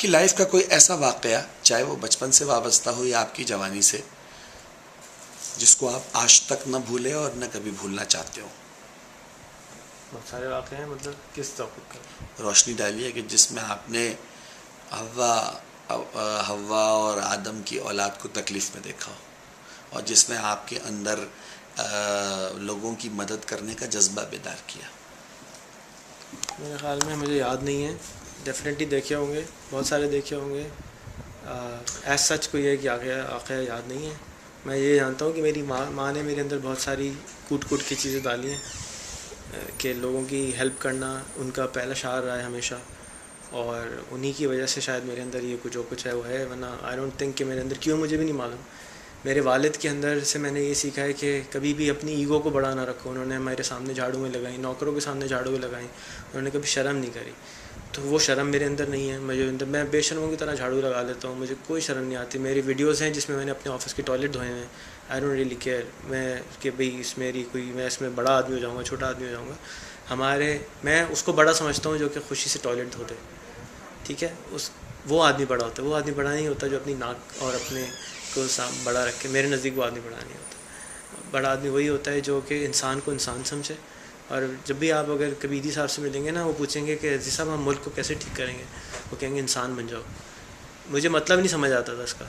کی لائف کا کوئی ایسا واقعہ چاہے وہ بچپن سے وابستہ ہو یا آپ کی جوانی سے جس کو آپ آج تک نہ بھولے اور نہ کبھی بھولنا چاہتے ہو؟ بہت سارے واقعے ہیں. مطلب کس ٹاپک کا؟ روشنی ڈالیے کہ جس میں آپ نے حوا اور آدم کی اولاد کو تکلیف میں دیکھا ہو اور جس میں آپ کے اندر لوگوں کی مدد کرنے کا جذبہ بیدار کیا. میرے خیال میں مجھے یاد نہیں ہے. ڈیفینیٹلی دیکھے ہوں گے, بہت سارے دیکھے ہوں گے. ایز سچ کوئی ہے کہ واقعہ یاد نہیں ہے. میں یہ جانتا ہوں کہ میری ماں نے میرے اندر بہت ساری کوٹ کی چیزیں ڈالی ہیں کہ لوگوں کی ہیلپ کرنا ان کا پہلا شعار رہا ہے ہمیشہ, اور انہی کی وجہ سے شاید میرے اندر یہ جو کچھ ہے وہ ہے. ورنہ آئی ڈونٹ تھنک کہ میرے اندر کیوں مجھے بھی نہیں معلوم. میرے والد کے اندر سے میں نے یہ سیکھا ہے کہ کبھی بھی اپنی ایگو کو بڑا نہ رکھو. انہوں نے میرے سامنے جھاڑویں لگائیں, نوکروں کے سامنے جھاڑویں لگائیں, انہوں نے کبھی شرم نہیں کری. تو وہ شرم میرے اندر نہیں ہے. میں بے شرموں کی طرح جھاڑو لگا لیتا ہوں, مجھے کوئی شرم نہیں آتی. میری ویڈیوز ہیں جس میں میں نے اپنے آفس کے ٹوائلٹ دھوئے ہیں. آئی ڈونٹ ریئلی کیئر میں کہ بھئی میں اس میں بڑا آدمی ہو جاؤں گا, چھوٹا آدمی ہو جاؤں گا. میں اس کو بڑا سمجھتا ہوں جو کہ خوشی سے ٹوائلٹ دھو دے. ٹھیک ہے, وہ آدمی بڑا ہوتا ہے. وہ آدمی بڑا نہیں ہوتا جو اپنی ناک اور اپنے کو بڑا رکھ کے. میرے نزدیک وہ آدمی بڑا نہیں ہوتا. بڑا آدمی وہی ہوتا ہے جو کہ انسان کو انسان سمجھے. اور جب بھی آپ اگر کبیدی صاحب سے ملیں گے نا, وہ پوچھیں گے کہ عزیز صاحب ہم ملک کو کیسے ٹھیک کریں گے, وہ کہیں گے انسان بن جاؤ. مجھے مطلب نہیں سمجھ آتا تھا اس کا.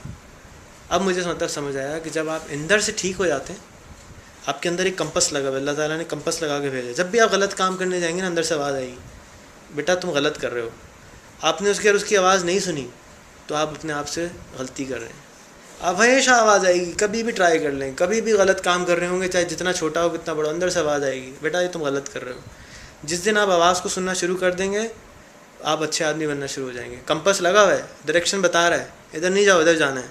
اب مجھے مطلب سمجھ آیا کہ جب آپ اندر سے ٹھیک ہو جاتے ہیں, آپ کے اندر ایک کمپس لگا ہوا, اللہ تعالیٰ نے کمپس لگا کے بھیجا. جب بھی آپ غلط کام کرنے جائیں گے نا, اندر سے آواز آئے گی بیٹا تم غلط کر رہے ہو. آپ نے اس کی آواز نہیں سنی تو آپ اپنے آپ سے غلطی کر رہے ہیں. آپ ہمیشہ آواز آئے گی, کبھی بھی ٹرائی کر لیں, کبھی بھی غلط کام کر رہے ہوں گے چاہے جتنا چھوٹا ہو کتنا بڑا, اندر سے آواز آئے گی بیٹا یہ تم غلط کر رہے ہو. جس دن آپ آواز کو سننا شروع کر دیں گے آپ اچھے آدمی بننا شروع ہو جائیں گے. کمپس لگا ہوا ہے, ڈائریکشن بتا رہا ہے, ادھر نہیں جاؤ ادھر جانا ہے.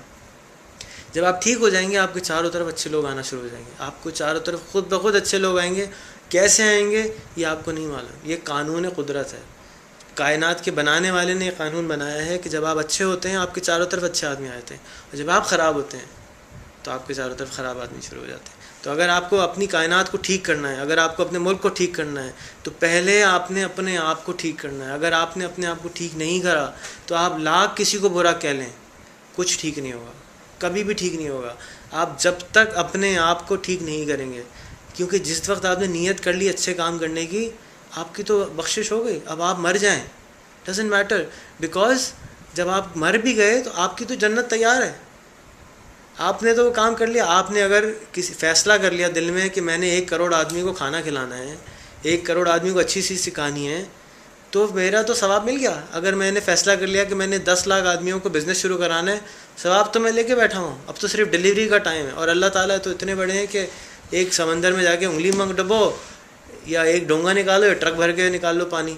جب آپ ٹھیک ہو جائیں گے آپ کے چاروں طرف اچھے لوگ آنا شروع ہو جائیں گے. آپ کو چاروں طرف خود بخود اچھے لوگ آئیں گے. کیسے آئیں گے یہ آپ کو نہیں معلوم. یہ قانون قدرت ہے. کائنات کے بنانے والے نے یہ قانون بنایا ہے کہ جب آپ اچھے ہوتے ہیں آپ کے چاروں طرف اچھے آدمی آتے ہیں, اور جب آپ خراب ہوتے ہیں تو آپ کے چاروں طرف خراب آدمی شروع ہو جاتے ہیں. تو اگر آپ کو اپنی کائنات کو ٹھیک کرنا ہے, اگر آپ کو اپنے ملک کو ٹھیک کرنا ہے, تو پہلے آپ نے اپنے آپ کو ٹھیک کرنا ہے. اگر آپ نے اپنے آپ کو ٹھیک نہیں کرا تو آپ لاکھ کسی کو برا کہہ لیں, کچھ ٹھیک نہیں ہوگا, کبھی بھی ٹھیک نہیں ہوگا. آپ جب تک اپنے آپ کو ٹھیک نہیں کریں گے, کیونکہ جس وقت آپ نے نیت کر لی اچھے کام کرنے کی, آپ کی تو بخشش ہو گئی. اب آپ مر جائیں ڈزنٹ میٹر, بیکاز جب آپ مر بھی گئے تو آپ کی تو جنت تیار ہے. آپ نے تو وہ کام کر لیا. آپ نے اگر کسی فیصلہ کر لیا دل میں کہ میں نے 1 کروڑ آدمی کو کھانا کھلانا ہے, 1 کروڑ آدمی کو اچھی چیز سکھانی ہے, تو میرا تو ثواب مل گیا. اگر میں نے فیصلہ کر لیا کہ میں نے 10 لاکھ آدمیوں کو بزنس شروع کرانا ہے, ثواب تو میں لے کے بیٹھا ہوں. اب تو صرف ڈلیوری کا ٹائم ہے. اور اللہ تعالیٰ تو اتنے بڑے ہیں کہ ایک سمندر میں جا کے انگلی مانگ ڈبو, یا ایک ڈونگا نکالو, یا ٹرک بھر کے نکال لو پانی,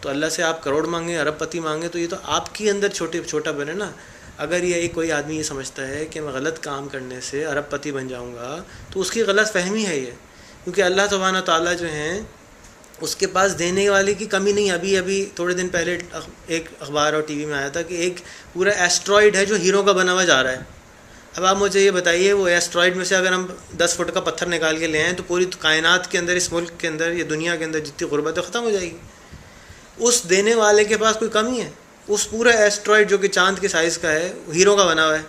تو اللہ سے آپ کروڑ مانگیں, ارب پتی مانگیں, تو یہ تو آپ کے اندر چھوٹا بنے نا. اگر یہ کوئی آدمی یہ سمجھتا ہے کہ میں غلط کام کرنے سے ارب پتی بن جاؤں گا, تو اس کی غلط فہمی ہے یہ. کیونکہ اللہ سبحانہ تعالیٰ جو ہیں اس کے پاس دینے والے کی کمی نہیں. ابھی تھوڑے دن پہلے ایک اخبار اور ٹی وی میں آیا تھا کہ ایک پورا ایسٹرائڈ ہے جو ہیروں کا بنا ہوا جا رہا ہے. اب آپ مجھے یہ بتائیے, وہ ایسٹرائڈ میں سے اگر ہم 10 فٹ کا پتھر نکال کے لے آئیں تو پوری کائنات کے اندر, اس ملک کے اندر, یا دنیا کے اندر جتنی غربت ہے ختم ہو جائے گی. اس دینے والے کے پاس کوئی کمی ہے؟ اس پورا ایسٹرائڈ جو کہ چاند کے سائز کا ہے, ہیروں کا بنا ہوا ہے,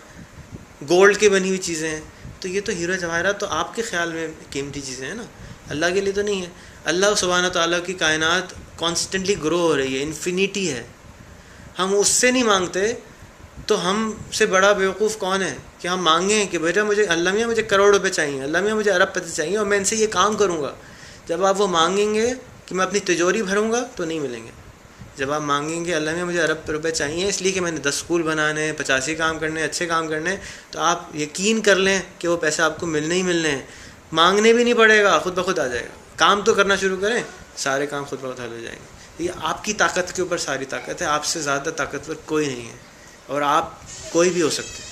گولڈ کی بنی ہوئی چیزیں ہیں. تو یہ تو ہیرو جواہرات تو آپ کے خیال میں قیمتی چیزیں ہیں نا, اللہ کے لیے تو نہیں ہے. اللہ سبحانہ تعالیٰ کی کائنات کانسٹنٹلی گرو ہو رہی ہے, انفینیٹی ہے. ہم اس سے نہیں مانگتے تو ہم سے بڑا بیوقوف کون ہے کہ ہم مانگیں کہ بیٹا مجھے اللہ میاں مجھے کروڑ روپے چاہیے, اللہ میاں مجھے ارب پتی چاہیے, اور میں ان سے یہ کام کروں گا. جب آپ وہ مانگیں گے کہ میں اپنی تجوری بھروں گا تو نہیں ملیں گے. جب آپ مانگیں گے اللہ میاں مجھے ارب روپے چاہیے اس لیے کہ میں نے 10 اسکول بنانے ہیں, 85 کام کرنے ہیں, اچھے کام کرنے ہیں, تو آپ یقین کر لیں کہ وہ پیسے آپ کو ملنے ہی ملنے ہیں. مانگنے بھی نہیں پڑے گا, خود بخود آ جائے گا. کام تو کرنا شروع کریں, سارے کام خود بخود حل ہو جائیں گے. یہ آپ کی طاقت کے اوپر ساری طاقت ہے. آپ سے زیادہ طاقتور کوئی نہیں ہے, اور آپ کوئی بھی ہو سکتے ہیں.